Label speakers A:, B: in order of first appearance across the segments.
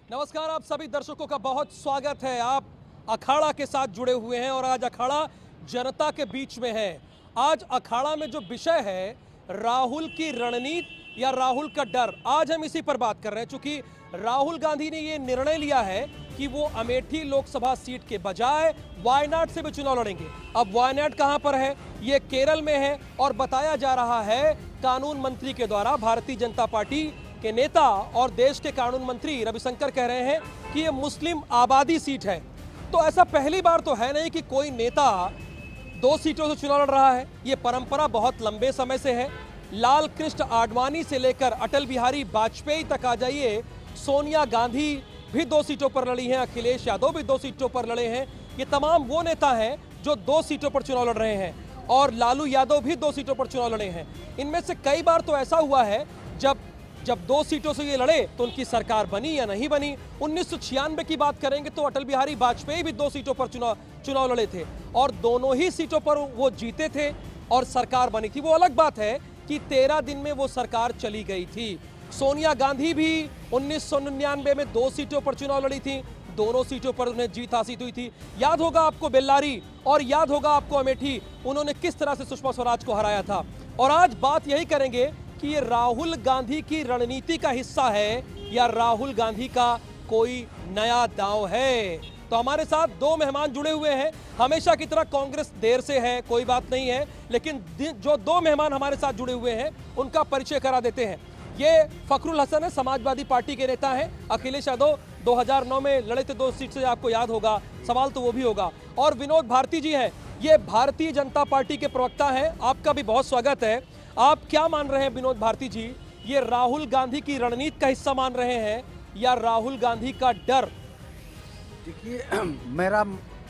A: नमस्कार, आप सभी दर्शकों का बहुत स्वागत है। आप अखाड़ा के साथ जुड़े हुए हैं और आज अखाड़ा जनता के बीच में है। आज अखाड़ा में जो विषय है राहुल की रणनीति या राहुल का डर, आज हम इसी पर बात कर रहे हैं। चूंकि राहुल गांधी ने ये निर्णय लिया है कि वो अमेठी लोकसभा सीट के बजाय वायनाड से भी चुनाव लड़ेंगे। अब वायनाड कहां पर है? ये केरल में है और बताया जा रहा है कानून मंत्री के द्वारा, भारतीय जनता पार्टी के नेता और देश के कानून मंत्री रविशंकर कह रहे हैं कि ये मुस्लिम आबादी सीट है। तो ऐसा पहली बार तो है नहीं कि कोई नेता 2 सीटों से चुनाव लड़ रहा है। ये परंपरा बहुत लंबे समय से है। लाल कृष्ण आडवाणी से लेकर अटल बिहारी वाजपेयी तक आ जाइए, सोनिया गांधी भी 2 सीटों पर लड़ी हैं, अखिलेश यादव भी 2 सीटों पर लड़े हैं। ये तमाम वो नेता हैं जो 2 सीटों पर चुनाव लड़ रहे हैं और लालू यादव भी 2 सीटों पर चुनाव लड़े हैं। इनमें से कई बार तो ऐसा हुआ है जब 2 सीटों से ये लड़े तो उनकी सरकार बनी या नहीं बनी। 1996 की बात करेंगे तो अटल बिहारी वाजपेयी भी 2 सीटों पर चुनाव लड़े थे और दोनों ही सीटों पर वो जीते थे और सरकार बनी थी। वो अलग बात है कि 13 दिन में वो सरकार चली गई थी। सोनिया गांधी भी 1999 में 2 सीटों पर चुनाव लड़ी थी, दोनों सीटों पर उन्हें जीत हासिल हुई थी। याद होगा आपको बेल्लारी और याद होगा आपको अमेठी, उन्होंने किस तरह से सुषमा स्वराज को हराया था। और आज बात यही करेंगे कि ये राहुल गांधी की रणनीति का हिस्सा है या राहुल गांधी का कोई नया दांव है। तो हमारे साथ 2 मेहमान जुड़े हुए हैं। हमेशा की तरह कांग्रेस देर से है, कोई बात नहीं है, लेकिन जो 2 मेहमान हमारे साथ जुड़े हुए हैं उनका परिचय करा देते हैं। ये फखरुल हसन है, समाजवादी पार्टी के नेता हैं। अखिलेश यादव 2009 में लड़े थे 2 सीट से, आपको याद होगा, सवाल तो वो भी होगा। और विनोद भारती जी हैं, ये भारतीय जनता पार्टी के प्रवक्ता हैं। आपका भी बहुत स्वागत है। आप क्या मान रहे हैं विनोद भारती जी, ये राहुल गांधी की रणनीति का हिस्सा मान रहे हैं या राहुल गांधी का डर?
B: देखिए,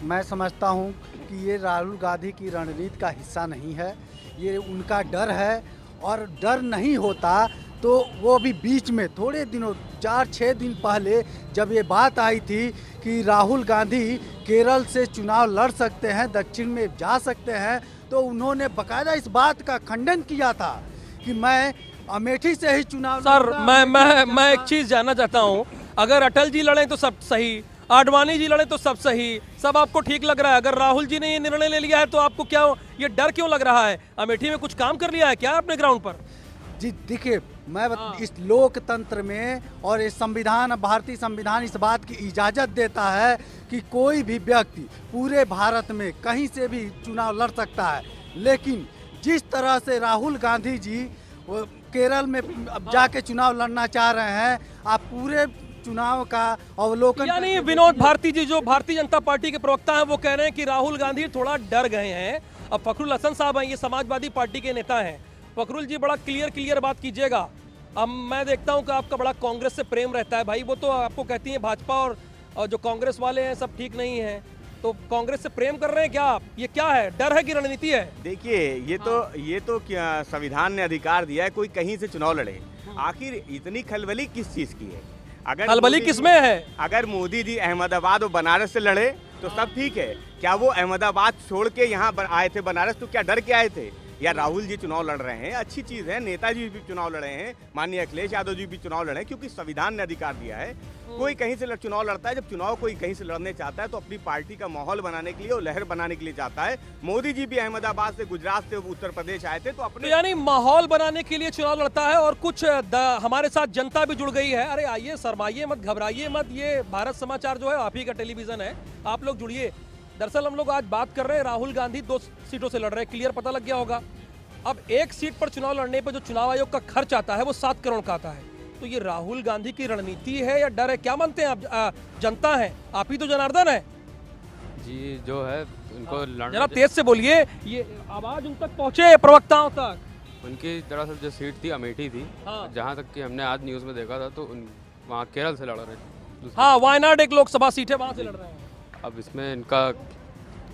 B: मैं समझता हूं कि ये राहुल गांधी की रणनीति का हिस्सा नहीं है, ये उनका डर है। और डर नहीं होता तो वो भी बीच में थोड़े दिनों 4-6 दिन पहले जब ये बात आई थी कि राहुल गांधी केरल से चुनाव लड़ सकते हैं, दक्षिण में जा सकते हैं, तो उन्होंने बकायदा इस बात का खंडन किया था कि मैं अमेठी से ही चुनाव
A: सर मैं एक चीज जानना चाहता हूं, अगर अटल जी लड़े तो सब सही, आडवाणी जी लड़े तो सब सही, सब आपको ठीक लग रहा है। अगर राहुल जी ने ये निर्णय ले लिया है तो आपको क्या ये डर क्यों लग रहा है? अमेठी में कुछ काम कर लिया है क्या आपने ग्राउंड पर?
B: जी देखिए, इस लोकतंत्र में और इस संविधान, भारतीय संविधान इस बात की इजाज़त देता है कि कोई भी व्यक्ति पूरे भारत में कहीं से भी चुनाव लड़ सकता है। लेकिन जिस तरह से राहुल गांधी जी केरल में अब जाके चुनाव लड़ना चाह रहे हैं, आप पूरे चुनाव का अवलोकन,
A: यानी विनोद भारती जी जो भारतीय जनता पार्टी के प्रवक्ता हैं वो कह रहे हैं कि राहुल गांधी थोड़ा डर गए हैं। अब फखरुल हसन साहब हैं, ये समाजवादी पार्टी के नेता हैं। फखरुल जी बड़ा क्लियर बात कीजिएगा। अब मैं देखता हूं कि आपका बड़ा कांग्रेस से प्रेम रहता है भाई, वो तो आपको कहती है भाजपा और जो कांग्रेस वाले हैं सब ठीक नहीं है, तो कांग्रेस से प्रेम कर रहे हैं क्या आप? ये क्या है, डर है कि रणनीति है?
C: देखिए, ये तो क्या संविधान ने अधिकार दिया है कोई कहीं से चुनाव लड़े। आखिर इतनी खलबली किस चीज की है? अगर
A: खलबली किसमें है?
C: अगर मोदी जी अहमदाबाद और बनारस से लड़े तो सब ठीक है। क्या वो अहमदाबाद छोड़ के यहाँ आए थे बनारस, तो क्या डर के आए थे? या राहुल जी चुनाव लड़ रहे हैं, अच्छी चीज है। नेताजी भी चुनाव लड़े हैं, माननीय अखिलेश यादव जी भी चुनाव लड़े हैं, क्योंकि संविधान ने अधिकार दिया है। कोई कहीं से चुनाव लड़ता है, जब चुनाव कोई कहीं से लड़ने चाहता है तो अपनी पार्टी का माहौल बनाने के लिए और लहर बनाने के लिए चाहता है। मोदी जी भी अहमदाबाद से, गुजरात से उत्तर प्रदेश आए थे तो अपने,
A: तो यानी माहौल बनाने के लिए चुनाव लड़ता है। और कुछ हमारे साथ जनता भी जुड़ गई है। अरे आइए, शर्माइए मत, घबराइए मत, ये भारत समाचार जो है आप ही का टेलीविजन है, आप लोग जुड़िए। दरअसल हम लोग आज बात कर रहे हैं, राहुल गांधी 2 सीटों से लड़ रहे हैं, क्लियर पता लग गया होगा। अब 1 सीट पर चुनाव लड़ने पर जो चुनाव आयोग का खर्च आता है वो 7 करोड़ का आता है। तो ये राहुल गांधी की रणनीति है या डर है, क्या मानते हैं आप? जनता है, आप ही तो जनार्दन है
D: जी, जो है उनको
A: जरा तेज से बोलिए, ये आवाज उन तक पहुंचे, प्रवक्ताओं तक।
D: उनकी दरअसल जो सीट थी अमेठी थी।
A: हाँ।
D: जहाँ तक कि हमने आज न्यूज़ में देखा था तो वहाँ केरल से लड़ रहे थे।
A: हाँ, वायनाड एक लोकसभा सीट है, वहां से लड़ रहे हैं।
D: अब इसमें इनका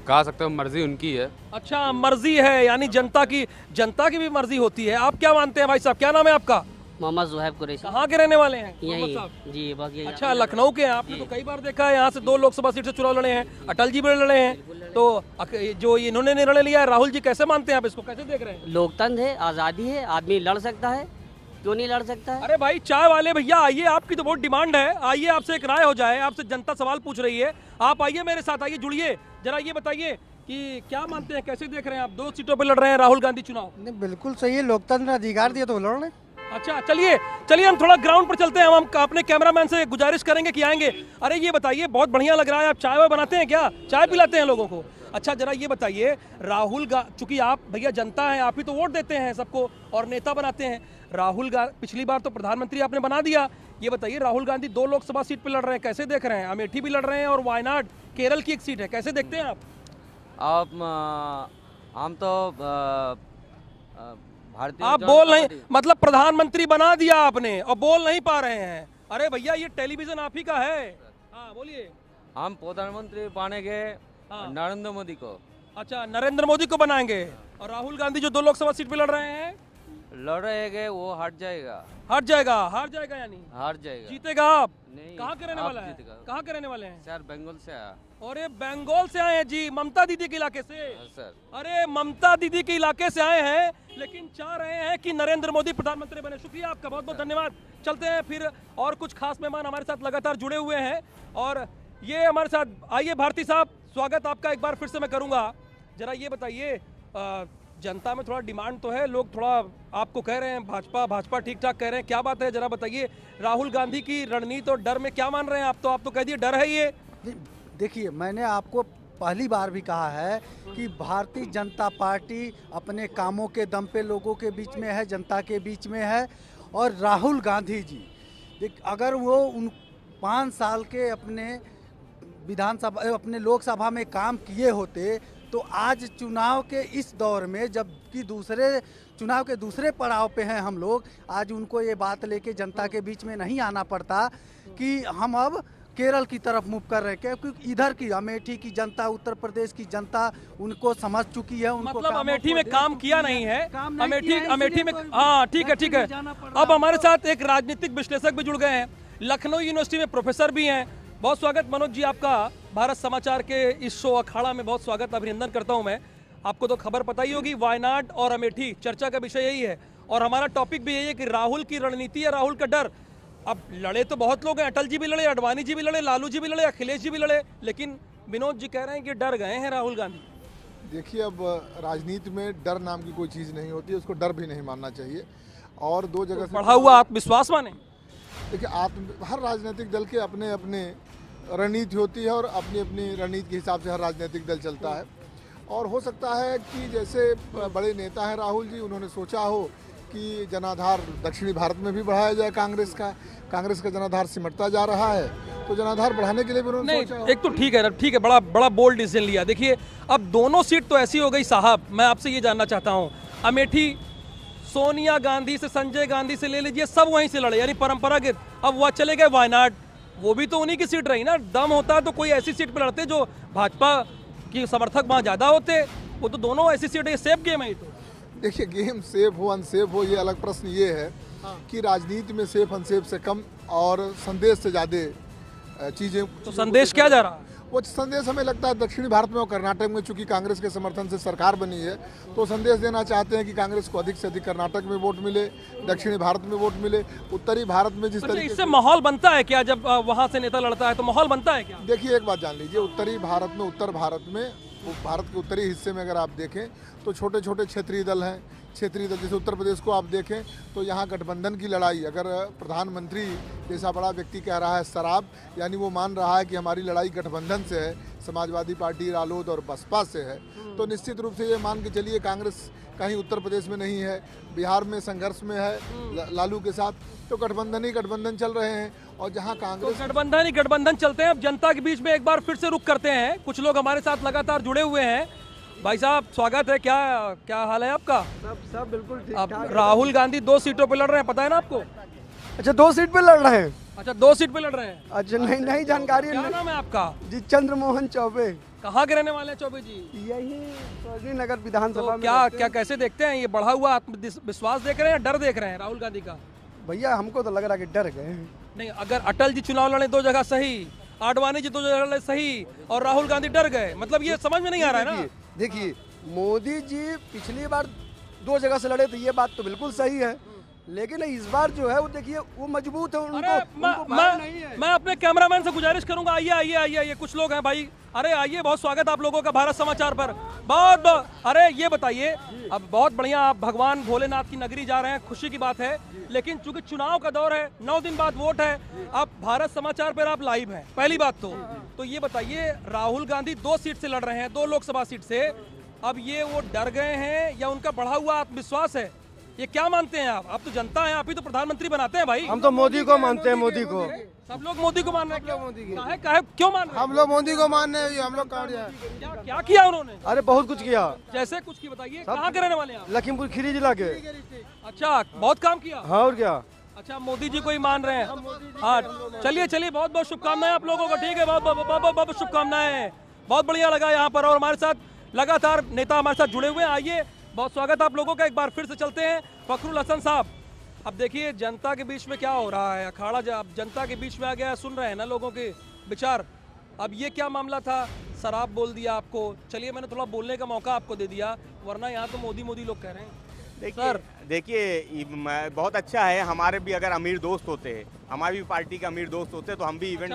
D: कह सकते हो मर्जी उनकी है।
A: अच्छा, मर्जी है, यानी जनता की भी मर्जी होती है। आप क्या मानते हैं भाई साहब, क्या नाम है आपका?
E: मोहम्मद जुहैब कुरैशी।
A: कहाँ के रहने वाले हैं?
E: यही
A: मोहम्मद साहब?
E: जी, बस यही।
A: अच्छा, लखनऊ के हैं। आपने तो कई बार देखा है यहाँ से 2 लोकसभा सीट से चुनाव लड़े हैं, अटल जी भी लड़े हैं। तो जो इन्होंने निर्णय लिया है, राहुल जी कैसे मानते हैं आप इसको, कैसे देख रहे हैं?
E: लोकतंत्र है, आज़ादी है, आदमी लड़ सकता है। क्यों नहीं लड़ सकता है?
A: अरे भाई चाय वाले भैया आइए, आपकी तो बहुत डिमांड है, आइए आपसे एक राय हो जाए, आपसे जनता सवाल पूछ रही है, आप आइए मेरे साथ, आइए जुड़िए, जरा ये बताइए कि क्या मानते हैं, कैसे देख रहे हैं आप, 2 सीटों पे लड़ रहे हैं राहुल गांधी चुनाव?
B: नहीं, बिल्कुल सही है, लोकतंत्र अधिकार दिया तो लड़ रहे।
A: अच्छा चलिए चलिए हम थोड़ा ग्राउंड पर चलते हैं, हम अपने कैमरामैन से गुजारिश करेंगे कि आएंगे। अरे ये बताइए, बहुत बढ़िया लग रहा है, आप चाय वाय बनाते हैं क्या, चाय पिलाते हैं लोगों को? अच्छा जरा ये बताइए, चूंकि आप भैया जनता है, आप ही तो वोट देते हैं सबको और नेता बनाते हैं, पिछली बार तो प्रधानमंत्री आपने बना दिया, ये बताइए राहुल गांधी 2 लोकसभा सीट पे लड़ रहे हैं, कैसे देख रहे हैं? अमेठी भी लड़ रहे हैं और वायनाड केरल की एक सीट है, कैसे देखते हैं आप?
F: हम तो भारतीय
A: आप बोल नहीं, मतलब प्रधानमंत्री बना दिया आपने और बोल नहीं पा रहे हैं। अरे भैया ये टेलीविजन आप ही का है, हाँ बोलिए।
F: हम प्रधानमंत्री बनेंगे नरेंद्र मोदी को।
A: अच्छा नरेंद्र मोदी को बनाएंगे, और राहुल गांधी जो 2 लोकसभा सीट पे लड़ रहे हैं
F: लड़ेंगे वो हट जाएगा।
A: हार जाएगा यानी
F: हार जाएगा।
A: जीतेगा आप?
F: नहीं,
A: कहाँ के रहने वाला है? कहाँ के रहने वाले हैं
F: सर? बंगाल से आया।
A: और ये बंगाल से आए हैं जी, ममता दीदी के इलाके से?
F: सर
A: अरे ममता दीदी के इलाके से आए हैं, लेकिन चाह रहे हैं कि नरेंद्र मोदी प्रधानमंत्री बने। शुक्रिया आपका, बहुत बहुत धन्यवाद। चलते हैं फिर, और कुछ खास मेहमान हमारे साथ लगातार जुड़े हुए हैं, और ये हमारे साथ आइए। भारती साहब स्वागत आपका एक बार फिर से मैं करूंगा। जरा ये बताइए, जनता में थोड़ा डिमांड तो है, लोग थोड़ा आपको कह रहे हैं भाजपा ठीक ठाक कह रहे हैं, क्या बात है? जरा बताइए, राहुल गांधी की रणनीति और डर में क्या मान रहे हैं आप? तो कह दिए डर है ये।
B: देखिए, मैंने आपको पहली बार भी कहा है कि भारतीय जनता पार्टी अपने कामों के दम पे लोगों के बीच में है, जनता के बीच में है। और राहुल गांधी जी अगर वो उन 5 साल के अपने अपने लोकसभा में काम किए होते तो आज चुनाव के इस दौर में, जबकि चुनाव के दूसरे पड़ाव पे हैं हम लोग, आज उनको ये बात लेके जनता के बीच में नहीं आना पड़ता कि हम अब केरल की तरफ मूव कर रहे हैं, क्योंकि इधर की अमेठी की जनता, उत्तर प्रदेश की जनता उनको समझ चुकी है। उनको
A: मतलब अमेठी में काम किया नहीं है, अमेठी में, हाँ ठीक है। अब हमारे साथ एक राजनीतिक विश्लेषक भी जुड़ गए हैं, लखनऊ यूनिवर्सिटी में प्रोफेसर भी हैं। बहुत स्वागत मनोज जी आपका भारत समाचार के इस शो अखाड़ा में, बहुत स्वागत, अभिनंदन करता हूं मैं। आपको तो खबर पता ही होगी, वायनाड और अमेठी चर्चा का विषय यही है, और हमारा टॉपिक भी यही है कि राहुल की रणनीति या राहुल का डर। अब लड़े तो बहुत लोग हैं, अटल जी भी लड़े, अडवाणी जी भी लड़े, लालू जी भी लड़े, अखिलेश जी भी लड़े, लेकिन विनोद जी कह रहे हैं कि डर गए हैं राहुल गांधी।
G: देखिए, अब राजनीति में डर नाम की कोई चीज़ नहीं होती, उसको डर भी नहीं मानना चाहिए। और 2 जगह
A: बढ़ा हुआ आत्मविश्वास माने।
G: देखिए, हर राजनीतिक दल के अपने अपने रणनीति होती है, और अपनी अपनी रणनीति के हिसाब से हर राजनीतिक दल चलता है। और हो सकता है कि जैसे बड़े नेता हैं राहुल जी, उन्होंने सोचा हो कि जनाधार दक्षिणी भारत में भी बढ़ाया जाए कांग्रेस का जनाधार सिमटता जा रहा है, तो जनाधार बढ़ाने के लिए भी उन्होंने सोचा हो।
A: एक तो ठीक है, बड़ा बोल्ड डिसीजन लिया। देखिए, अब दोनों सीट तो ऐसी हो गई साहब, मैं आपसे ये जानना चाहता हूँ, अमेठी सोनिया गांधी से, संजय गांधी से ले लीजिए, सब वहीं से लड़े, यानी परंपरागत। अब वह चले गए वायनाड, वो भी तो उन्हीं की सीट रही ना। दम होता तो कोई ऐसी सीट पे लड़ते जो भाजपा की समर्थक वहाँ ज्यादा होते, वो तो दोनों ऐसी सीट है, सेफ गेम है ये तो।
G: देखिए, गेम सेफ हो अनसेफ हो, ये अलग प्रश्न ये है कि राजनीति में सेफ अनसेफ से कम और संदेश से ज़्यादा चीज़ें।
A: तो संदेश क्या जा रहा है?
G: वो संदेश हमें लगता है दक्षिणी भारत में और कर्नाटक में, चूंकि कांग्रेस के समर्थन से सरकार बनी है, तो संदेश देना चाहते हैं कि कांग्रेस को अधिक से अधिक कर्नाटक में वोट मिले, दक्षिणी भारत में वोट मिले, उत्तरी भारत में जिस तरीके
A: इससे माहौल बनता है क्या? जब वहाँ से नेता लड़ता है तो माहौल बनता है क्या?
G: देखिए, एक बात जान लीजिए, उत्तरी भारत में, उत्तर भारत में, भारत के उत्तरी हिस्से में अगर आप देखें तो छोटे छोटे क्षेत्रीय दल हैं। क्षेत्रीय दल जैसे उत्तर प्रदेश को आप देखें तो यहाँ गठबंधन की लड़ाई, अगर प्रधानमंत्री जैसा बड़ा व्यक्ति कह रहा है शराब, यानी वो मान रहा है कि हमारी लड़ाई गठबंधन से है, समाजवादी पार्टी, रालोद और बसपा से है, तो निश्चित रूप से ये मान के चलिए कांग्रेस कहीं उत्तर प्रदेश में नहीं है, बिहार में संघर्ष में है लालू के साथ, तो गठबंधन ही गठबंधन चल रहे हैं। और जहां कांग्रेस,
A: तो गठबंधन चलते हैं। अब जनता के बीच में एक बार फिर से रुख करते हैं, कुछ लोग हमारे साथ लगातार जुड़े हुए हैं। भाई साहब स्वागत है, क्या हाल है आपका?
H: सब बिल्कुल ठीक
A: अब
H: ठाक है।
A: राहुल गांधी 2 सीटों पे लड़ रहे हैं, पता है ना आपको?
H: अच्छा, 2 सीट पे लड़ रहे हैं?
A: अच्छा, 2 सीट पे लड़ रहे हैं।
H: अच्छा, नहीं जानकारी
A: क्या नाम है आपका?
H: जी, चंद्रमोहन चौबे।
A: कहाँ के रहने वाले हैं चौबे जी?
H: यही सरोजनी नगर विधानसभा
A: तो
H: में।
A: क्या कैसे देखते हैं, ये बढ़ा हुआ आत्मविश्वास देख रहे हैं, डर देख रहे हैं राहुल गांधी का?
H: भैया, हमको तो लग रहा है कि डर गए हैं।
A: नहीं, अगर अटल जी चुनाव लड़े 2 जगह सही, आडवाणी जी 2 जगह लड़े सही, और राहुल गांधी डर गए, मतलब ये समझ में नहीं आ रहा है ना।
H: देखिए, मोदी जी पिछली बार 2 जगह से लड़े थे, ये बात तो बिल्कुल सही है, लेकिन इस बार जो है वो देखिए वो मजबूत है,
A: अरे
H: उनको भय नहीं है।
A: मैं अपने कैमरामैन से गुजारिश करूंगा, आइए आइए आइए आइए, कुछ लोग हैं भाई, अरे आइए, बहुत स्वागत आप लोगों का भारत समाचार पर। बहुत अरे ये बताइए, अब बहुत बढ़िया, आप भगवान भोलेनाथ की नगरी जा रहे हैं, खुशी की बात है, लेकिन चूंकि चुनाव का दौर है, 9 दिन बाद वोट है, आप भारत समाचार पर आप लाइव हैं, पहली बात तो ये बताइए, राहुल गांधी 2 सीट से लड़ रहे हैं, 2 लोकसभा सीट से, अब ये वो डर गए हैं या उनका बढ़ा हुआ आत्मविश्वास है, ये क्या मानते हैं आप तो जनता है, आप ही तो प्रधानमंत्री बनाते हैं भाई।
H: हम तो मोदी को मानते हैं, मोदी को।
A: सब लोग मोदी को मान रहे हैं, क्यों मान रहे हैं?
H: हम लोग मोदी को मान रहे हैं, हम लोग
A: क्या किया उन्होंने?
H: अरे बहुत कुछ किया।
A: जैसे कुछ की बताइए, कहाँ के रहने वाले हैं आप?
H: लखीमपुर खीरी जिला के।
A: अच्छा, बहुत काम किया।
H: हाँ और क्या।
A: अच्छा, मोदी जी को ही मान रहे हैं। हाँ चलिए चलिए, बहुत बहुत शुभकामनाएं आप लोगों को, ठीक है, बहुत शुभकामनाएं, बहुत बढ़िया लगा यहाँ पर, और हमारे साथ लगातार नेता हमारे साथ जुड़े हुए हैं। आइए, बहुत स्वागत आप लोगों का, एक बार फिर से चलते हैं फखरुल हसन साहब। अब देखिए जनता के बीच में क्या हो रहा है, अखाड़ा जब जनता के बीच में आ गया, सुन रहे हैं ना लोगों के विचार। अब ये क्या मामला था, शराब बोल दिया आपको, चलिए मैंने थोड़ा बोलने का मौका आपको दे दिया, वरना यहाँ तो मोदी मोदी लोग कह रहे हैं।
C: देखिए बहुत अच्छा है, हमारे भी अगर अमीर दोस्त होते हैं, हमारी भी पार्टी के अमीर दोस्त होते तो हम भी इवेंट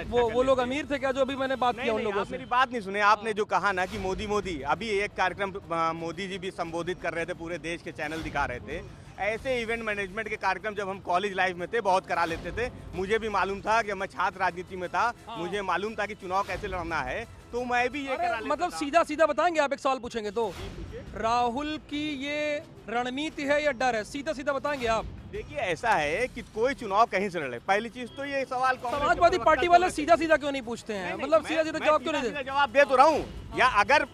A: वो लोग अमीर थे क्या जो अभी मैंने बात किया उन लोगों से?
C: मेरी बात नहीं सुने आपने, जो कहा ना कि मोदी अभी एक कार्यक्रम मोदी जी भी संबोधित कर रहे थे, पूरे देश के चैनल दिखा रहे थे। ऐसे इवेंट मैनेजमेंट के कार्यक्रम जब हम कॉलेज लाइफ में थे बहुत करा लेते थे, मुझे भी मालूम था कि मैं छात्र राजनीति में था, मुझे मालूम था कि चुनाव कैसे लड़ना है, तो मैं भी ये करा लेता
A: मतलब सीधा सीधा बताएंगे आप, एक सवाल पूछेंगे तो राहुल की ये रणनीति है या डर है, सीधा सीधा बताएंगे आप?
C: देखिए ऐसा है कि कोई चुनाव कहीं से लड़े, पहली चीज तो ये सवाल
A: समाजवादी पार्टी वाले सीधा सीधा क्यों नहीं पूछते हैं, मतलब सीधा सीधा जवाब क्यों नहीं देते?
C: जवाब दे तो रहा हूँ, या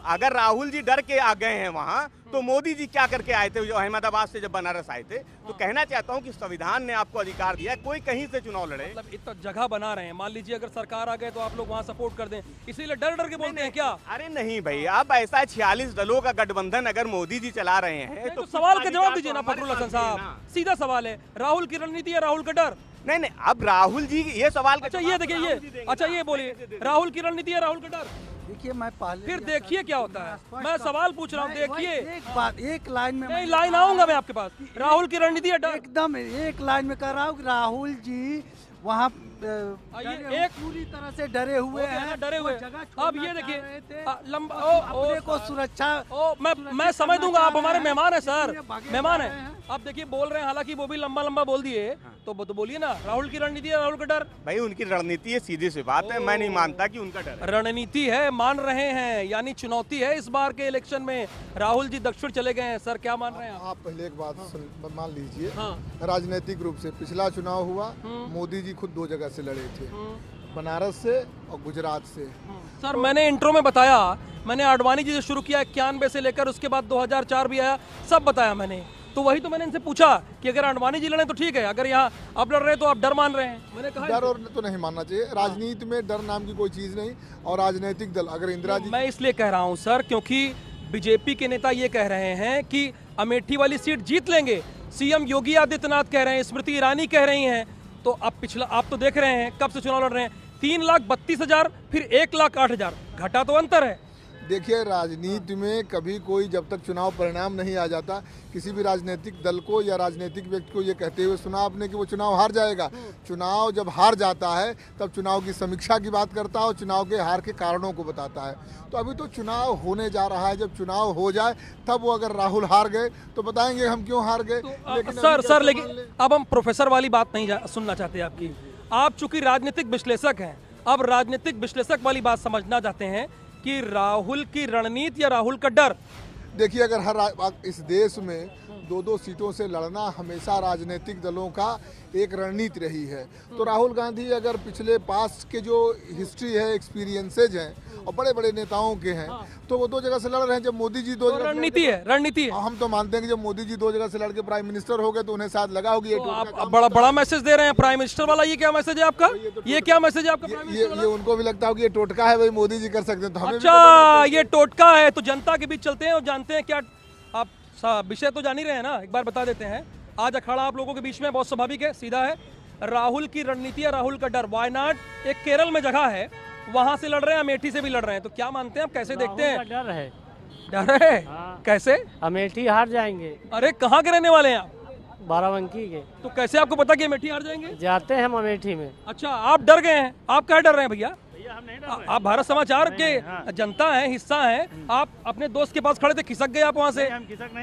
C: अगर राहुल जी डर के आ गए हैं वहाँ, तो मोदी जी क्या करके आए थे जो अहमदाबाद से जब बनारस आए थे? तो कहना चाहता हूँ कि संविधान ने आपको अधिकार दिया, कोई कहीं से चुनाव लड़े।
A: मतलब इतना जगह बना रहे हैं, मान लीजिए अगर सरकार आ गए तो आप लोग वहाँ सपोर्ट कर दें, इसीलिए डर डर के बोलते हैं क्या?
C: अरे नहीं भाई, अब ऐसा 46 दलों का गठबंधन अगर मोदी जी चला रहे हैं
A: तो सवाल का जवाब दीजिए ना फखरुल हसन साहब, सीधा सवाल है, राहुल की रणनीति या राहुल का डर?
C: नहीं, अब राहुल जी ये सवाल,
A: अच्छा ये देखिए, ये अच्छा ये बोलिए, राहुल की रणनीति या राहुल का डर?
B: देखिए मैं पहले
A: फिर देखिए क्या होता है, मैं सवाल पूछ रहा हूँ, देखिए
B: एक बात, एक लाइन में
A: नहीं, लाइन आऊंगा मैं आपके पास, राहुल की रणनीति या डर?
B: एकदम एक लाइन में कह रहा हूँ, राहुल जी वहाँ
A: एक
B: पूरी तरह से डरे हुए हैं,
A: डरे हुए। अब ये देखिए लंबा
B: अपने को सुरक्षा,
A: मैं समझ दूंगा, आप हमारे मेहमान हैं सर, मेहमान हैं। अब देखिए बोल रहे हैं, हालांकि वो भी लंबा बोल दिए, तो बोलिए ना, राहुल की रणनीति है, राहुल का डर?
C: भाई उनकी रणनीति है, सीधी सी बात है, मैं नहीं मानता कि उनका डर है।
A: रणनीति है, मान रहे हैं, यानी चुनौती है इस बार के इलेक्शन में, राहुल जी दक्षिण चले गए हैं, सर क्या मान रहे हैं
G: आप? पहले एक बात मान लीजिए,
A: हाँ।
G: राजनीतिक रूप से पिछला चुनाव हुआ, मोदी जी खुद 2 जगह से लड़े थे, बनारस से और गुजरात से।
A: सर मैंने इंट्रो में बताया, मैंने आडवाणी जी से शुरू किया 91 से लेकर, उसके बाद 2004 भी आया, सब बताया मैंने, तो वही तो मैंने इनसे पूछा कि अगर आडवाणी जी लड़े तो ठीक है, अगर यहाँ आप लड़ रहे हैं तो आप डर मान रहे हैं। मैंने कहा
G: डर और तो नहीं मानना चाहिए, राजनीति में डर नाम की कोई चीज नहीं, और राजनीतिक दल अगर इंदिरा जी,
A: मैं इसलिए कह रहा हूँ सर क्योंकि बीजेपी के नेता ये कह रहे हैं कि अमेठी वाली सीट जीत लेंगे, सीएम योगी आदित्यनाथ कह रहे हैं, स्मृति ईरानी कह रही हैं, तो अब पिछला आप तो देख रहे हैं कब से चुनाव लड़ रहे हैं, 3,32,000 फिर 1,08,000, घटा तो अंतर है।
G: देखिए राजनीति में कभी कोई जब तक चुनाव परिणाम नहीं आ जाता, किसी भी राजनीतिक दल को या राजनीतिक व्यक्ति को ये कहते हुए सुना आपने कि वो चुनाव हार जाएगा। चुनाव जब हार जाता है तब चुनाव की समीक्षा की बात करता है और चुनाव के हार के कारणों को बताता है। तो अभी तो चुनाव होने जा रहा है, जब चुनाव हो जाए तब वो अगर राहुल हार गए तो बताएंगे हम क्यों हार गए।
A: सर लेकिन अब हम प्रोफेसर वाली बात नहीं सुनना चाहते आपकी, आप चूंकि राजनीतिक विश्लेषक हैं, अब राजनीतिक विश्लेषक वाली बात समझना चाहते हैं कि राहुल की रणनीति या राहुल का डर?
G: देखिए अगर इस देश में 2-2 सीटों से लड़ना हमेशा राजनीतिक दलों का एक रणनीति रही है, तो राहुल गांधी अगर पिछले पास्ट के जो हिस्ट्री है, एक्सपीरियंसेज हैं और बड़े बड़े नेताओं के हैं, तो वो 2 जगह से लड़ रहे हैं। जब मोदी जी 2 जगह
A: रणनीति है,
G: हम तो मानते हैं कि जब मोदी जी 2 जगह से लड़के प्राइम मिनिस्टर हो गए तो उन्हें शायद लगा होगी
A: तो आप बड़ा मैसेज दे रहे हैं प्राइम मिनिस्टर वाला, ये क्या मैसेज है आपका? ये क्या मैसेज है आपका?
G: ये उनको भी लगता है कि ये टोटका है, भाई मोदी जी कर सकते हैं, तो हमें
A: अच्छा ये टोटका है, तो जनता के बीच चलते हैं और जानते हैं क्या आप विषय तो जान ही रहे हैं ना, एक बार बता देते हैं। आज अखाड़ा आप लोगों के बीच में बहुत स्वाभाविक है, सीधा है, राहुल की रणनीति या राहुल का डर? वायनाड एक केरल में जगह है, वहां से लड़ रहे हैं, अमेठी से भी लड़ रहे हैं, तो क्या मानते हैं आप, कैसे देखते हैं?
E: डर है,
A: डर है?
E: हाँ।
A: कैसे?
E: अमेठी हार जाएंगे।
A: अरे कहाँ के रहने वाले हैं आप?
H: बाराबंकी के।
A: तो कैसे आपको पता कि अमेठी हार जाएंगे?
H: जाते हैं हम अमेठी में।
A: अच्छा, आप डर गए हैं? आप क्या डर रहे हैं भैया? आप भारत समाचार के जनता हैं, हिस्सा हैं, आप अपने दोस्त के पास खड़े थे, खिसक गए आप वहाँ से,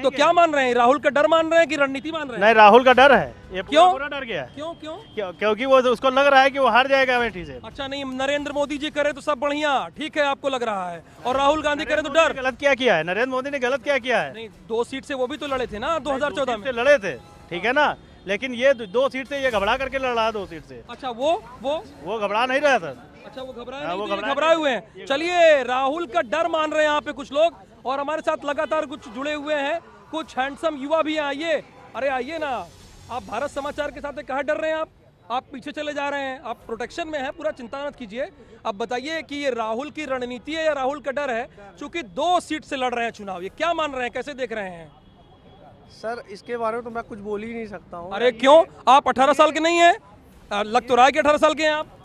A: तो क्या मान रहे हैं? राहुल का डर मान रहे हैं कि रणनीति मान रहे हैं?
E: नहीं, राहुल का डर है, ये
A: क्यों?
E: पूरा डर गया है।
A: क्यों क्यों?
E: क्योंकि वो उसको लग रहा है कि वो हार जाएगा अमेठी से।
A: अच्छा, नहीं, नरेंद्र मोदी जी करे तो सब बढ़िया, ठीक है, आपको लग रहा है, और राहुल गांधी करे तो डर।
E: गलत क्या किया है? नरेंद्र मोदी ने गलत क्या किया है?
A: नहीं, 2 सीट से वो भी तो लड़े थे ना 2014 में।
E: लड़े थे, ठीक है ना, लेकिन ये 2 सीट से ये घबरा करके लड़ रहा है 2 सीट से।
A: अच्छा, वो
E: घबरा नहीं रहा था।
A: अच्छा, वो घबराए हुए हैं। चलिए, राहुल का डर मान रहे हैं यहाँ पे कुछ लोग, और हमारे साथ लगातार कुछ जुड़े हुए हैं, कुछ हैंडसम युवा भी हैं। आइए, अरे आइए ना, आप भारत समाचार के साथ कहाँ डर रहे हैं? आप पीछे चले जा रहे हैं, आप प्रोटेक्शन में हैं, पूरा चिंता मत कीजिए। अब बताइए कि ये राहुल की रणनीति है या राहुल का डर है, चूंकि 2 सीट से लड़ रहे हैं चुनाव, ये क्या मान रहे हैं, कैसे देख रहे हैं?
H: सर, इसके बारे में तो मैं कुछ बोल ही नहीं सकता हूँ।
A: अरे क्यों? आप 18 साल के नहीं हैं? लग तो रहा है कि 18 साल के हैं आप।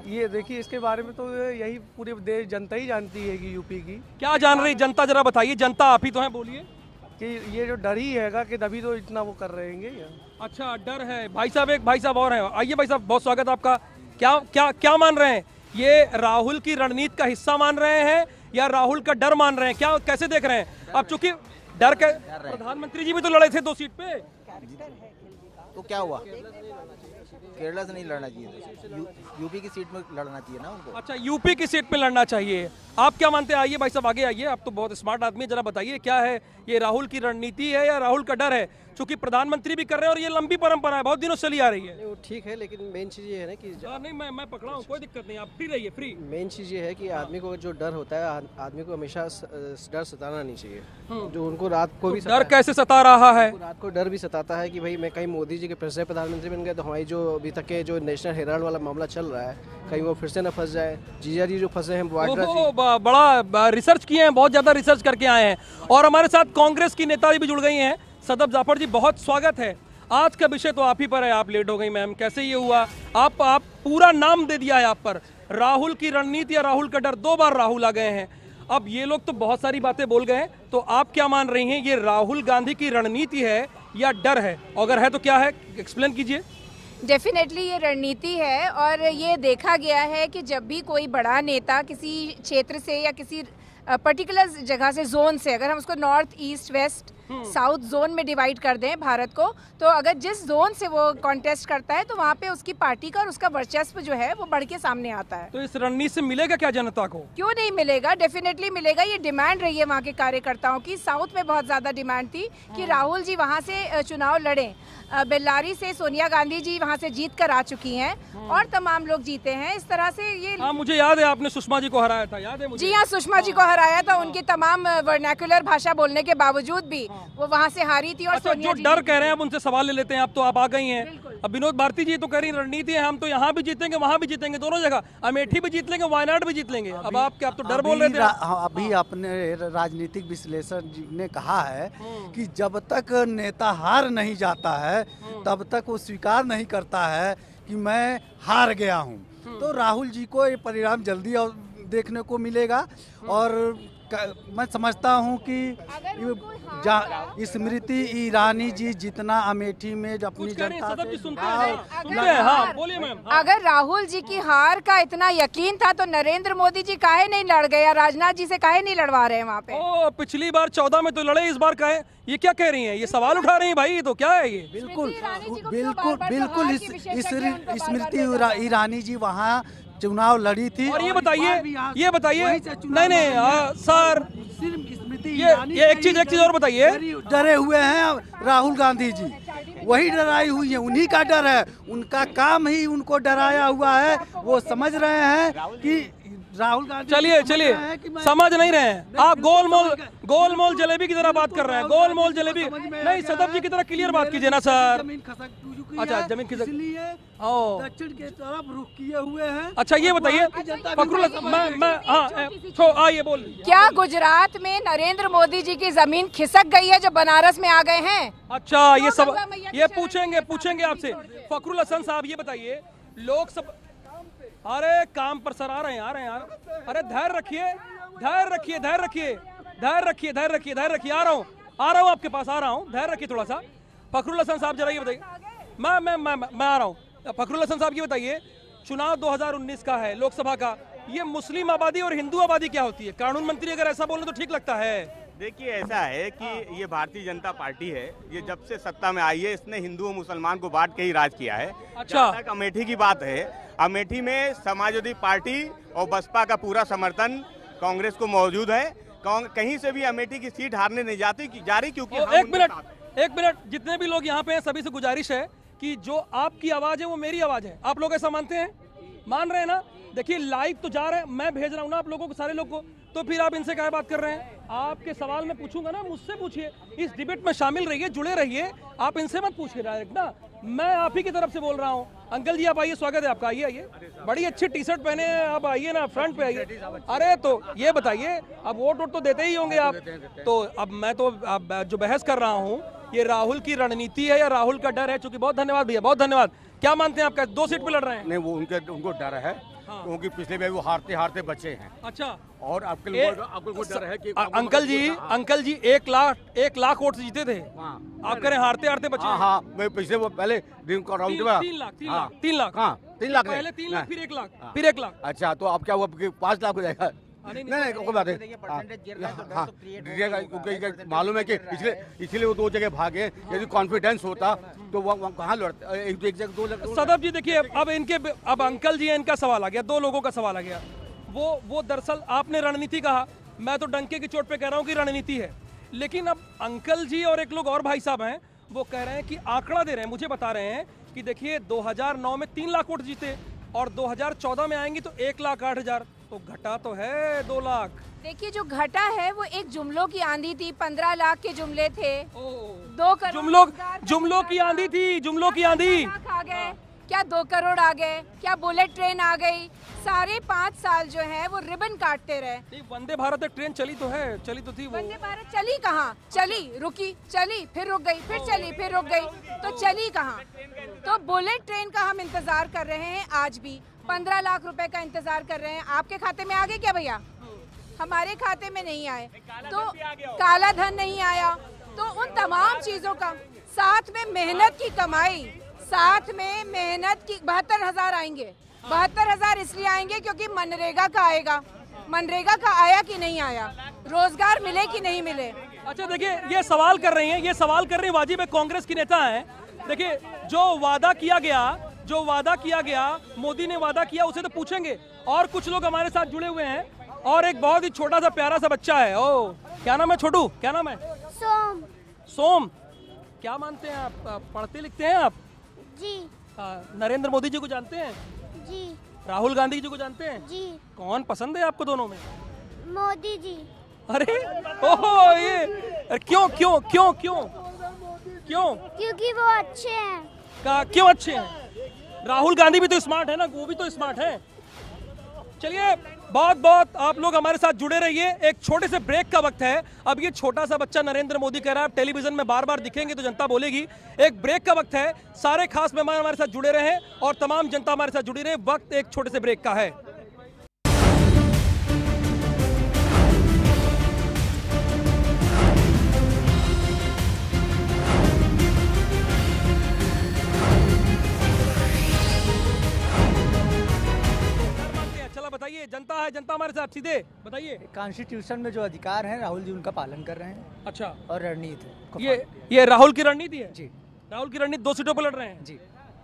H: ये देखिए, इसके बारे में तो यही पूरी देश जनता ही जानती है कि यूपी की।
A: क्या जान रही जनता, जरा बताइए, जनता आप ही तो हैं, बोलिए।
H: कि ये जो डर ही हैगा कि तभी तो इतना वो कर रहे हैं।
A: अच्छा, डर है। भाई साहब, एक भाई साहब और हैं, आइए भाई साहब, बहुत स्वागत आपका। क्या क्या क्या मान रहे हैं? ये राहुल की रणनीति का हिस्सा मान रहे हैं या राहुल का डर मान रहे हैं? क्या, कैसे देख रहे हैं? अब चूंकि डर के प्रधानमंत्री जी भी तो लड़े थे 2 सीट पे,
I: तो क्या हुआ? केरला से नहीं लड़ना चाहिए, यूपी की सीट में लड़ना चाहिए ना उनको।
A: अच्छा, यूपी की सीट पे लड़ना चाहिए, आप क्या मानते हैं? आइए भाई साहब, आगे आइए, आप तो बहुत स्मार्ट आदमी है, जरा बताइए क्या है, ये राहुल की रणनीति है या राहुल का डर है? चूंकि प्रधानमंत्री भी कर रहे हैं और ये लंबी परंपरा है, बहुत दिनों से चली आ रही है।
J: वो ठीक है, लेकिन मेन चीज़ ये है ना कि
A: नहीं, मैं पकड़ा हूँ, कोई दिक्कत नहीं, आप फ्री रहिए, फ्री।
J: मेन चीज़ ये है कि आदमी को जो डर होता है, आदमी को हमेशा डर सताना नहीं चाहिए। जो उनको रात को भी
A: डर कैसे सता रहा है?
J: रात को डर भी सताता है कि भाई मैं कहीं मोदी जी के फिर से प्रधानमंत्री बन गए तो हमारी जो अभी तक के जो नेशनल हेराल्ड वाला मामला चल रहा है, कहीं वो फिर से न फंस जाए। जीजा जी जो फंसे हैं,
A: बड़ा रिसर्च किए हैं, बहुत ज्यादा रिसर्च करके आए हैं। और हमारे साथ कांग्रेस की नेता भी जुड़ गई हैं, सदब जाफर जी, बहुत स्वागत है। आज का विषय तो आप ही पर है, आप लेट हो गई मैम, कैसे ये हुआ? आप पूरा नाम दे दिया है आप पर, राहुल की रणनीति या राहुल का डर, 2 बार राहुल आ गए हैं। अब ये लोग तो बहुत सारी बातें बोल गए हैं, तो आप क्या मान रही हैं, ये राहुल गांधी की रणनीति है या डर है? अगर है तो क्या है, एक्सप्लेन कीजिए।
K: डेफिनेटली ये रणनीति है, और ये देखा गया है कि जब भी कोई बड़ा नेता किसी क्षेत्र से या किसी पर्टिकुलर जगह से, जोन से, अगर हम उसको north, east, west, south zone में डिवाइड कर दें भारत को, तो अगर जिस जोन से वो कॉन्टेस्ट करता है तो वहाँ पे उसकी पार्टी का और उसका वर्चस्व जो है वो बढ़ के सामने आता है।
A: तो इस रणनीति से मिलेगा क्या जनता को?
K: क्यों नहीं मिलेगा, डेफिनेटली मिलेगा। ये डिमांड रही है वहाँ के कार्यकर्ताओं की, साउथ में बहुत ज्यादा डिमांड थी कि राहुल जी वहाँ से चुनाव लड़ें। बेल्लारी से सोनिया गांधी जी वहाँ से जीत कर आ चुकी हैं, और तमाम लोग जीते हैं। इस तरह से ये,
A: हाँ, मुझे याद है आपने सुषमा जी को हराया था, याद है मुझे।
K: जी हाँ, सुषमा जी को हराया था, उनकी तमाम वर्नाक्युलर भाषा बोलने के बावजूद भी वो वहाँ से हारी थी। और
A: अच्छा, जो डर कह रहे हैं, अब उनसे सवाल ले लेते हैं। अब तो आप आ गई हैं, अब विनोद भारती जी तो कह रही रणनीति है, हम तो यहाँ भी जीतेंगे, वहाँ भी जीतेंगे, दोनों जगह, अमेठी भी जीत लेंगे, वायनाड भी जीत लेंगे। अब आप क्या, आप तो डर बोल रहे थे।
B: अभी अपने राजनीतिक विश्लेषण जी ने कहा है कि जब तक नेता हार नहीं जाता है तब तक वो स्वीकार नहीं करता है कि मैं हार गया हूँ। तो राहुल जी को ये परिणाम जल्दी देखने को मिलेगा, और मैं समझता हूँ कि स्मृति ईरानी जी जितना अमेठी में अपनी जनता से,
K: अगर राहुल जी की हार का इतना यकीन था तो नरेंद्र मोदी जी काहे नहीं लड़ गए, राजनाथ जी से काहे नहीं लड़वा रहे हैं वहाँ पे?
A: ओ, पिछली बार 14 में तो लड़े, इस बार काहे? ये क्या कह रही हैं, ये सवाल उठा रही हैं भाई, तो क्या है ये?
B: बिल्कुल स्मृति ईरानी जी वहाँ चुनाव लड़ी थी।
A: और ये बताइए नहीं सर, ये एक चीज और बताइए।
B: डरे हुए हैं राहुल गांधी जी, वही डराई हुई है, उन्हीं का डर है, उनका काम ही उनको डराया हुआ है। वो समझ रहे हैं कि राहुल गांधी,
A: चलिए समझ नहीं रहे हैं आप, गोलमोल जलेबी की तरह बात कर रहे हैं, गोलमोल जलेबी नहीं, सदब जी की तरह क्लियर बात कीजिए ना सर। अच्छा, जमीन खिसक,
B: दक्षिण की तरफ रुख किए हुए हैं।
A: अच्छा, ये बताइए आइए बोल,
K: क्या गुजरात में नरेंद्र मोदी जी की जमीन खिसक गई है जो बनारस में आ गए हैं?
A: अच्छा, ये सब ये पूछेंगे आपसे। फखरुल हसन साहब, ये बताइए, लोग सब, अरे काम पर सर आ रहे हैं, अरे धैर्य रखिए, आ रहा हूँ आपके पास, आ रहा हूँ, धैर्य रखिए थोड़ा सा। फखरुल हसन साहब जरा ये बताइए, मैं आ रहा हूँ। फखरुल हसन साहब ये बताइए, चुनाव 2019 का है, लोकसभा का, ये मुस्लिम आबादी और हिंदू आबादी क्या होती है? कानून मंत्री अगर ऐसा बोले तो ठीक लगता है?
C: देखिए ऐसा है कि ये भारतीय जनता पार्टी है, ये जब से सत्ता में आई है इसने हिंदू और मुसलमान को बांट के ही राज किया है।
A: अच्छा।
C: जहाँ तक अमेठी की बात है, अमेठी में समाजवादी पार्टी और बसपा का पूरा समर्थन कांग्रेस को मौजूद है। कहीं से भी अमेठी की सीट हारने नहीं जा रही क्योंकि
A: एक मिनट, जितने भी लोग यहाँ पे हैं सभी से गुजारिश है कि जो आपकी आवाज है वो मेरी आवाज है। आप लोग ऐसा मानते हैं? मान रहे हैं ना? देखिए लाइव तो जा रहे हैं, मैं भेज रहा हूँ ना आप लोगों को, सारे लोग को, तो फिर आप इनसे क्या बात कर रहे हैं? आपके सवाल मैं पूछूंगा ना, मुझसे पूछिए, इस डिबेट में शामिल रहिए, जुड़े रहिए, आप इनसे मत पूछिए डायरेक्ट ना, मैं आप ही की तरफ से बोल रहा हूँ। अंकल जी आप आइए, स्वागत है आपका, आइए, बड़ी अच्छी टी शर्ट पहने हैं आप, आइए ना फ्रंट पे आइए। अरे तो ये बताइए, अब वोट तो देते ही होंगे आप, तो अब मैं तो अब जो बहस कर रहा हूँ ये राहुल की रणनीति है या राहुल का डर है? चूंकि बहुत धन्यवाद भैया, बहुत धन्यवाद। क्या मानते हैं आपका, 2 सीट पे लड़ रहे हैं?
L: नहीं, वो उनको डर है क्योंकि पिछले बार वो हारते हारते बचे हैं।
A: अच्छा,
L: और आपके लोगों को डर है कि
A: अंकल जी 1 लाख वोट से जीते थे, आप कह रहे हारते हारते बचे?
L: हाँ, मैं पिछले वो पहले दिन का राउंड में
A: 3 लाख,
L: हाँ 3 लाख,
A: पहले 3 लाख फिर 1 लाख, फिर 1 लाख।
L: अच्छा, तो अब क्या हुआ, 5 लाख हो जाएगा? नहीं, कोई बात नहीं, क्योंकि मालूम है कि इसलिए वो 2 जगह भागे। यदि कॉन्फिडेंस होता तो वो कहाँ लड़ते, एक जगह 2 लाख।
A: सदब जी देखिए, अब अंकल जी इनका सवाल आ गया, 2 लोगों का सवाल आ गया। वो दरअसल आपने रणनीति कहा, मैं तो डंके की चोट पे कह रहा हूँ कि रणनीति है, लेकिन अब अंकल जी और एक लोग और भाई साहब हैं वो कह रहे हैं कि आंकड़ा दे रहे हैं, मुझे बता रहे हैं कि देखिए 2009 में 3 लाख वोट जीते और 2014 में आएंगी तो 1,08,000, तो घटा तो है 2 लाख।
K: देखिए जो घटा है वो एक जुमलों की आंधी थी, 15 लाख के जुमले थे, 2 करोड़
A: जुमलों की आंधी थी, जुमलों की आंधी
K: आ गए क्या, 2 करोड़ आ गए क्या, बुलेट ट्रेन आ गई, सारे 5 साल जो है वो रिबन काटते रहे।
A: वंदे भारत एक ट्रेन चली तो है, चली तो थी वो।
K: वंदे भारत चली कहाँ? चली, रुकी, चली, फिर रुक गई, फिर चली, फिर रुक गई, तो चली कहाँ? तो बुलेट ट्रेन का हम इंतजार कर रहे हैं, आज भी 15 लाख रुपए का इंतजार कर रहे हैं। आपके खाते में आ गए क्या भैया? हमारे खाते में नहीं आए, तो काला धन नहीं आया, तो उन तमाम चीजों का, साथ में मेहनत की कमाई, साथ में मेहनत की 72,000 आएंगे। 72,000 इसलिए आएंगे क्योंकि मनरेगा का आएगा, मनरेगा का आया कि नहीं आया, रोजगार मिले कि नहीं मिले।
A: अच्छा देखिए, ये सवाल कर रही हैं, वाजिब है, कांग्रेस की नेता हैं। देखिए जो वादा किया गया, मोदी ने वादा किया, उसे तो पूछेंगे। और कुछ लोग हमारे साथ जुड़े हुए हैं, और एक बहुत ही छोटा सा प्यारा सा बच्चा है। ओ, क्या नाम है छोटू, क्या नाम है? सोम। क्या मानते हैं आप, पढ़ते लिखते हैं आप?
M: जी।
A: नरेंद्र मोदी जी को जानते हैं?
M: जी।
A: राहुल गांधी जी को जानते हैं?
M: जी।
A: कौन पसंद है आपको दोनों में?
M: मोदी जी।
A: अरे ओहो, ये क्यों?
M: क्योंकि वो अच्छे हैं।
A: क्यों अच्छे हैं? राहुल गांधी भी तो स्मार्ट है ना, वो भी तो स्मार्ट है। चलिए, बहुत आप लोग हमारे साथ जुड़े रहिए। एक छोटे से ब्रेक का वक्त है। अब ये छोटा सा बच्चा नरेंद्र मोदी कह रहा है, टेलीविजन में बार बार दिखेंगे तो जनता बोलेगी। एक ब्रेक का वक्त है, सारे खास मेहमान हमारे साथ जुड़े रहे और तमाम जनता हमारे साथ जुड़ी रहे। वक्त एक छोटे से ब्रेक का है। बताइए, जनता है, जनता हमारे साथ, सीधे बताइए।
H: कॉन्स्टिट्यूशन में जो अधिकार हैं राहुल जी उनका पालन कर रहे हैं।
A: अच्छा,
H: और रणनीति
A: ये राहुल की रणनीति है? जी, राहुल की रणनीति 2 सीटों पर लड़ रहे हैं
H: जी।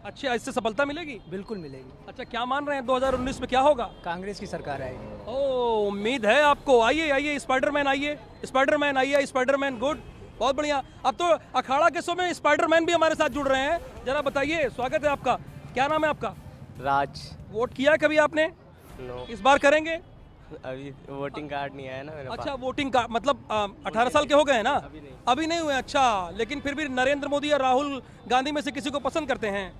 A: अच्छा, इससे सफलता मिलेगी?
H: बिल्कुल मिलेगी।
A: अच्छा, क्या मान रहे हैं 2019 में क्या होगा?
H: कांग्रेस की सरकार आएगी।
A: ओ, उम्मीद है आपको। आइए स्पाइडरमैन आइए, स्पाइडरमैन गुड, बहुत बढ़िया। अब तो अखाड़ा के शो में स्पाइडरमैन भी हमारे साथ जुड़ रहे हैं। जरा बताइए, स्वागत है आपका, क्या नाम है आपका?
N: राज।
A: वोट किया कभी आपने?
N: नो।
A: इस बार करेंगे?
N: अभी वोटिंग कार्ड नहीं आया ना मेरे पास।
A: अच्छा, वोटिंग कार्ड मतलब 18 साल के हो गए हैं ना? अभी नहीं हुए। अच्छा, लेकिन फिर भी नरेंद्र मोदी या राहुल गांधी में से किसी को पसंद करते हैं?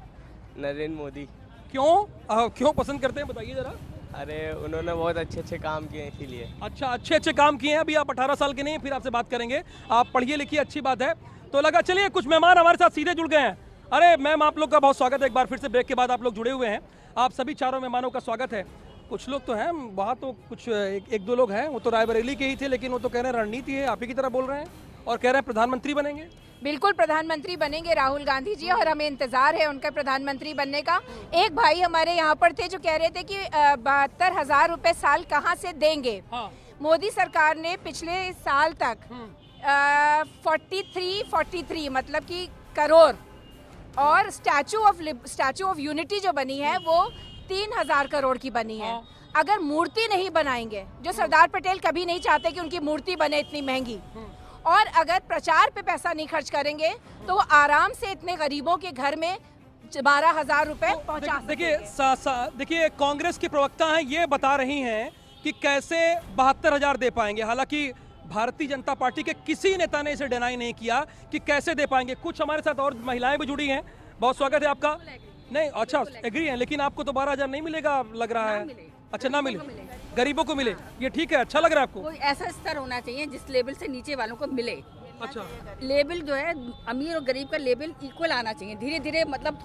N: नरेंद्र मोदी।
A: क्यों पसंद करते हैं, बताइए जरा।
N: अरे उन्होंने बहुत अच्छे काम किए इसीलिए।
A: अच्छा, अच्छे काम किए हैं। अभी आप 18 साल के नहीं, फिर आपसे बात करेंगे। आप पढ़िए लिखिए, अच्छी बात है। तो लगा, चलिए कुछ मेहमान हमारे साथ सीधे जुड़ गए हैं। अरे मैम, आप लोग का बहुत स्वागत है एक बार फिर से। ब्रेक के बाद आप लोग जुड़े हुए हैं। आप सभी चारों मेहमानों का स्वागत है। कुछ लोग तो हैं वहाँ, तो कुछ एक 2 लोग हैं, वो तो रायबरेली के ही थे, लेकिन वो तो कह रहे हैं रणनीति है, आप ही की तरह बोल रहे हैं। और कह रहे हैं प्रधानमंत्री बनेंगे।
K: बिल्कुल प्रधानमंत्री बनेंगे राहुल गांधी जी, और हमें इंतजार है उनका प्रधानमंत्री बनने का। एक भाई हमारे यहाँ पर थे जो कह रहे थे कि 72,000 रुपए साल कहाँ से देंगे। मोदी सरकार ने पिछले साल तक 43 मतलब कि करोड़, और स्टैचू ऑफ यूनिटी जो बनी है वो 3,000 करोड़ की बनी है। अगर मूर्ति नहीं बनाएंगे, जो सरदार पटेल कभी नहीं चाहते कि उनकी मूर्ति बने इतनी महंगी, और अगर प्रचार पे पैसा नहीं खर्च करेंगे तो वो आराम से इतने गरीबों के घर में 12,000 रुपए पहुंचा।
A: देखिए कांग्रेस की प्रवक्ता हैं, ये बता रही हैं कि कैसे 72,000 दे पाएंगे। हालांकि भारतीय जनता पार्टी के किसी नेता ने इसे डिनाई नहीं किया कि कैसे दे पाएंगे। कुछ हमारे साथ और महिलाएं भी जुड़ी हैं, बहुत स्वागत है आपका। नहीं, अच्छा एग्री है, लेकिन आपको तो 12,000 नहीं मिलेगा लग रहा है। अच्छा, ना मिले, गरीबों को मिले, ये ठीक है, अच्छा लग रहा है आपको।
O: कोई ऐसा स्तर होना चाहिए जिस लेवल से नीचे वालों को मिले।
A: अच्छा,
O: लेवल जो है अमीर और गरीब का लेवल इक्वल आना चाहिए। धीरे धीरे मतलब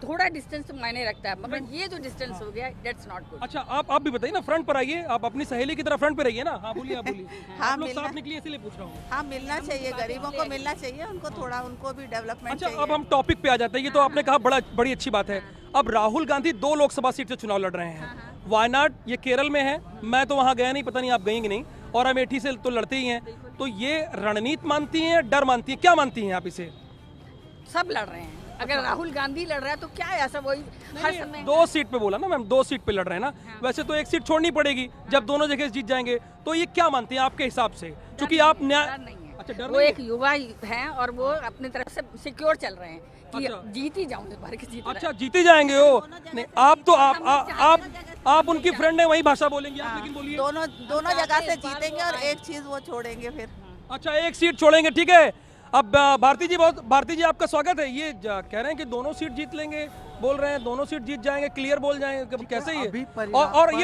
O: थोड़ा डिस्टेंस तो मायने रखता है, मगर ये जो डिस्टेंस हो गया दैट्स नॉट गुड।
A: अच्छा, आप भी बताइए ना, फ्रंट पर आइए, आप अपनी सहेली की तरह फ्रंट पे रहिए ना। हाँ बोलिए, आप बोलिए।
P: हाँ,
A: आप लोग साथ निकलिए इसलिए पूछ रहा हूँ।
P: हाँ, मिलना चाहिए, गरीबों को मिलना चाहिए, उनको थोड़ा, उनको भी डेवलपमेंट।
A: अच्छा, अब हम टॉपिक पे आ जाते हैं। ये तो आपने कहा बड़ी अच्छी बात है। अब राहुल गांधी 2 लोकसभा सीट से चुनाव लड़ रहे हैं। वायनाड ये केरल में है, मैं तो वहाँ गया नहीं, पता नहीं आप गई कि नहीं, और अमेठी से तो लड़ते ही हैं। तो ये रणनीति मानती हैं, डर मानती हैं, क्या मानती हैं आप इसे?
O: सब लड़ रहे हैं। अगर राहुल गांधी लड़ रहा है तो क्या है ऐसा, वही हर समय
A: 2 सीट पे बोला ना मैम, 2 सीट पे लड़ रहे हैं ना। वैसे तो 1 सीट छोड़नी पड़ेगी जब दोनों जगह जीत जाएंगे। तो ये क्या मानती हैं आपके हिसाब से? क्योंकि आप
O: वो एक युवा हैं और वो अपनी तरफ से सिक्योर चल रहे हैं कि जीत ही जाऊंगे, भर के जीत।
A: अच्छा, जीते जाएंगे हो। नहीं, आप तो आप उनकी फ्रेंड है, वही भाषा बोलेंगे आप, लेकिन बोलिए।
P: दोनों जगह से जीतेंगे और एक चीज वो छोड़ेंगे फिर।
A: अच्छा, 1 सीट छोड़ेंगे, ठीक है। अब भारती जी आपका स्वागत है। ये कह रहे हैं कि दोनों सीट जीत लेंगे, बोल रहे हैं दोनों सीट जीत जाएंगे, क्लियर बोल जाएंगे, कैसे ये? और ये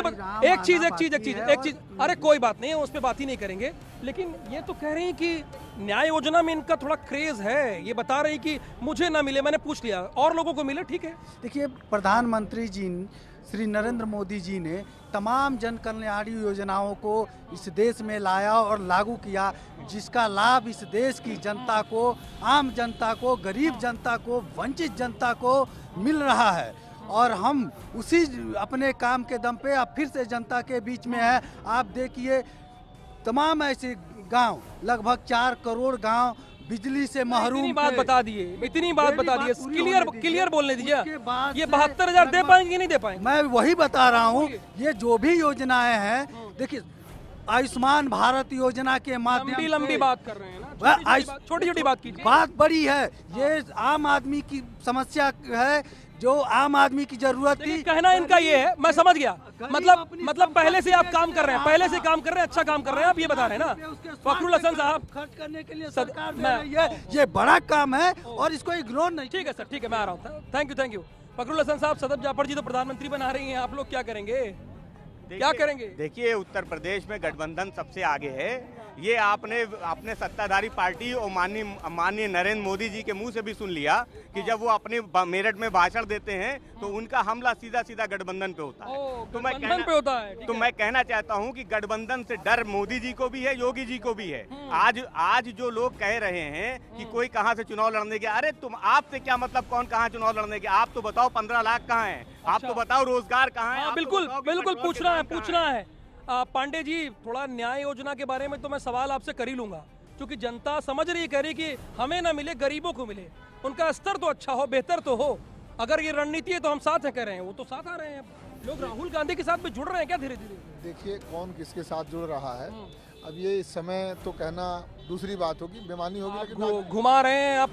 A: एक चीज, अरे कोई बात नहीं, उस पर बात ही नहीं करेंगे। लेकिन ये तो कह रही हैं कि न्याय योजना में इनका थोड़ा क्रेज है। ये बता रही कि मुझे ना मिले, मैंने पूछ लिया, और लोगों को मिले, ठीक है।
B: देखिए, प्रधानमंत्री जी श्री नरेंद्र मोदी जी ने तमाम जन कल्याणकारी योजनाओं को इस देश में लाया और लागू किया, जिसका लाभ इस देश की जनता को, आम जनता को, गरीब जनता को, वंचित जनता को मिल रहा है। और हम उसी अपने काम के दम पे अब फिर से जनता के बीच में है। आप देखिए, तमाम ऐसे गांव, लगभग 4 करोड़ गांव बिजली से महरूम।
A: इतनी बात बता दिए, क्लियर बोलने दीजिए। ये 72,000 दे पाएंगे कि नहीं दे पाएंगे?
B: मैं वही बता रहा हूँ, ये जो भी योजनाएं हैं, देखिए आयुष्मान भारत योजना के माध्यम से
A: लंबी बात कर रहे हैं ना, छोटी बात कीजिए।
B: बात बड़ी है, ये आम आदमी की समस्या है, जो आम आदमी की जरूरत थी।
A: कहना इनका ये है, मैं समझ गया, मतलब पहले से आप काम कर रहे हैं, अच्छा काम कर रहे हैं, आप ये बता रहे हैं ना फखरुल हसन साहब।
B: खर्च करने के लिए सरकार दे रही है, ये बड़ा काम है और इसको इग्नोर नहीं।
A: ठीक है सर, ठीक है, मैं आ रहा हूँ। थैंक यू फखरुल हसन साहब। सदब जाफर जी तो प्रधानमंत्री बना रही हैं, आप लोग क्या करेंगे?
C: देखिए, उत्तर प्रदेश में गठबंधन सबसे आगे है। ये आपने सत्ताधारी पार्टी और माननीय नरेंद्र मोदी जी के मुंह से भी सुन लिया कि जब वो अपने मेरठ में भाषण देते हैं तो उनका हमला सीधा गठबंधन पे होता है। तो मैं कहना चाहता हूं कि गठबंधन से डर मोदी जी को भी है, योगी जी को भी है। आज जो लोग कह रहे हैं कि कोई कहां से चुनाव लड़ने के, अरे आपसे क्या मतलब, कौन कहां चुनाव लड़ने के? आप तो बताओ 15 लाख कहाँ है, आप तो बताओ रोजगार कहाँ है।
A: बिल्कुल पूछना है। पांडे जी, थोड़ा न्याय योजना के बारे में तो मैं सवाल आपसे कर ही लूंगा, क्योंकि जनता समझ रही, कह रही कि हमें ना मिले, गरीबों को मिले, उनका स्तर तो अच्छा हो, बेहतर तो हो। अगर ये रणनीति है तो हम साथ है, कह रहे हैं, वो तो साथ आ रहे हैं। लोग राहुल गांधी के साथ भी जुड़ रहे हैं क्या धीरे धीरे?
G: देखिए, कौन किसके साथ जुड़ रहा है अब ये इस समय तो कहना दूसरी बात होगी, बेमानी होगी, लेकिन
A: घुमा रहे हैं आप